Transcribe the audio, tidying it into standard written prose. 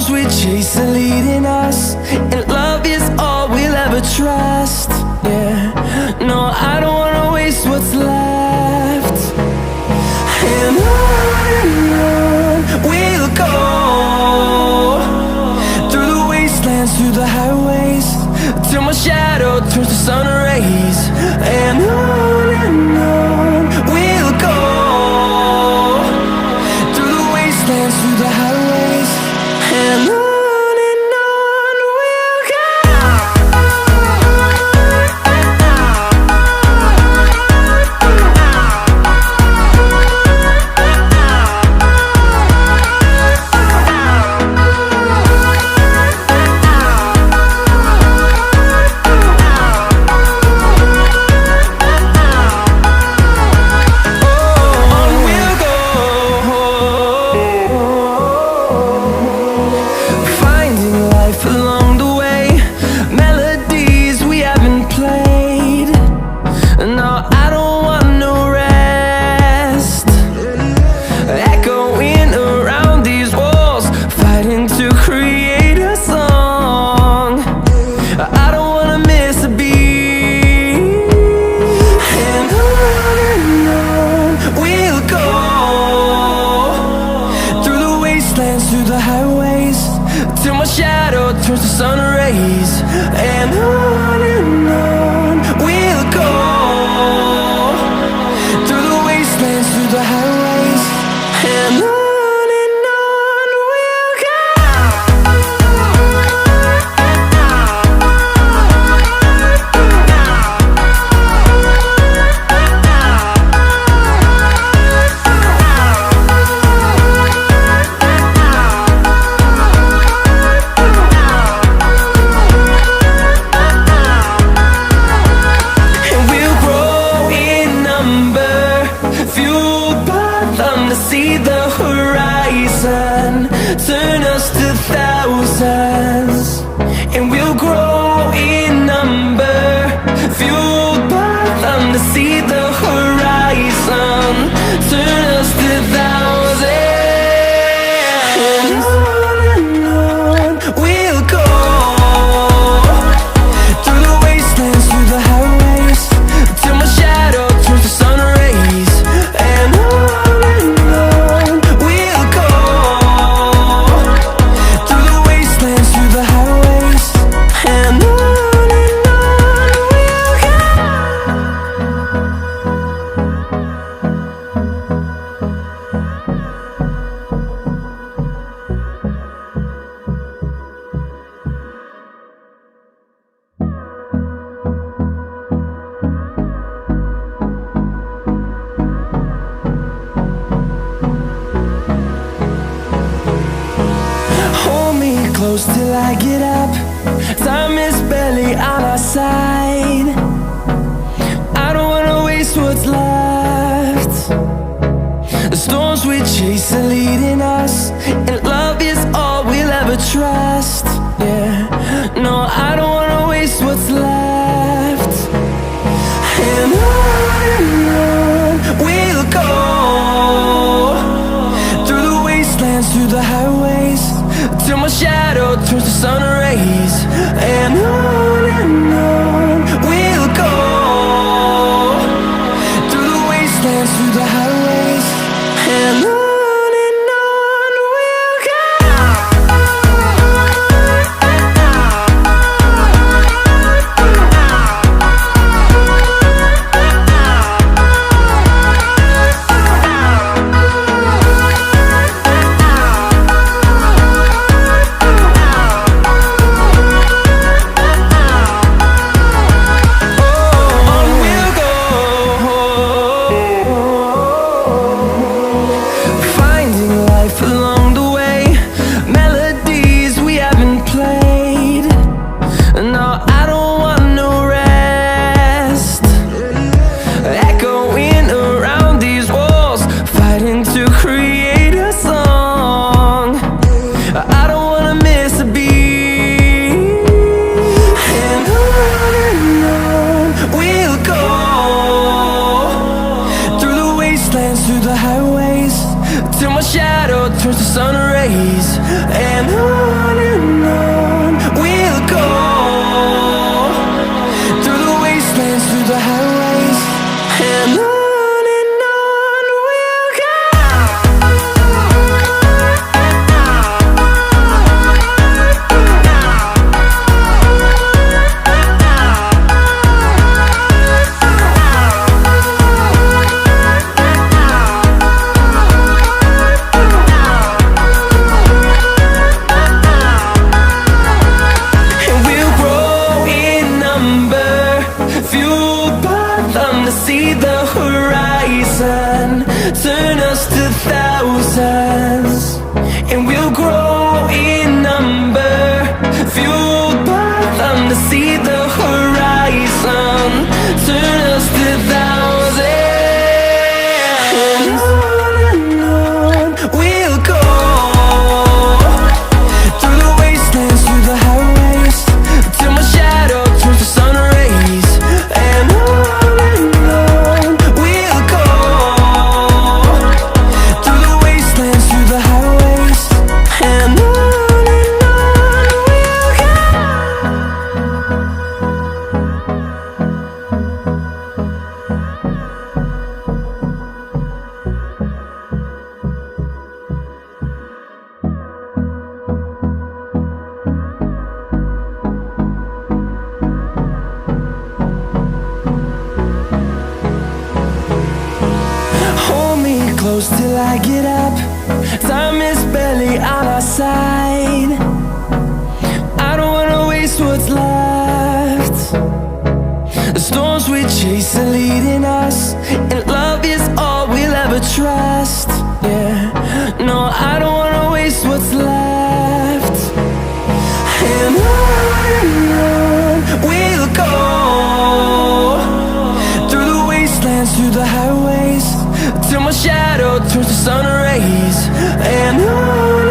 storms we chase are leading us, and love is all we'll ever trust. Yeah, no, I don't wanna waste what's left. And on we'll go, through the wastelands, through the highways, till my shadow turns to sun rays. And on we'll go, through the wastelands, through the highways, and on we'll go. Through the highways, till my shadow turns to sun rays. And on we'll go, through the wastelands, through the highways, and on we'll go. See the horizon turn us to thousands, and we'll grow in number, fueled by them. To see the horizon turn us to thousands, and on we'll go, through the wastelands, through the highways, till my shadow turns to sun rays. And close till I get up, time is barely on our side. I don't wanna waste what's left. The storms we chase are leading us, and love is all we'll ever trust. Yeah, no, I don't wanna waste what's left. And on we'll go, through the wastelands, through the highways, till my shadow turns to sun rays. And on we'll go, through the wastelands, through the highways, and on we'll go. Through the highways, till my shadow turns to sun rays. rays. And on we'll go, through the wastelands, through the highways. And on we'll go. See the horizon, turn us to thousands, and we'll grow in number, fueled by them to see the horizon, turn us to thousands. And on we'll go, through the wastelands, through the highways, till my shadow turns to sun rays. And on close till I get up. Time is barely on our side. I don't wanna waste what's left. The storms we chase are leading us, and love is all we'll ever trust. Yeah, no, I don't wanna waste what's left. And on we'll go, through the wastelands, through the highways, till my shadow turns to sun rays. And on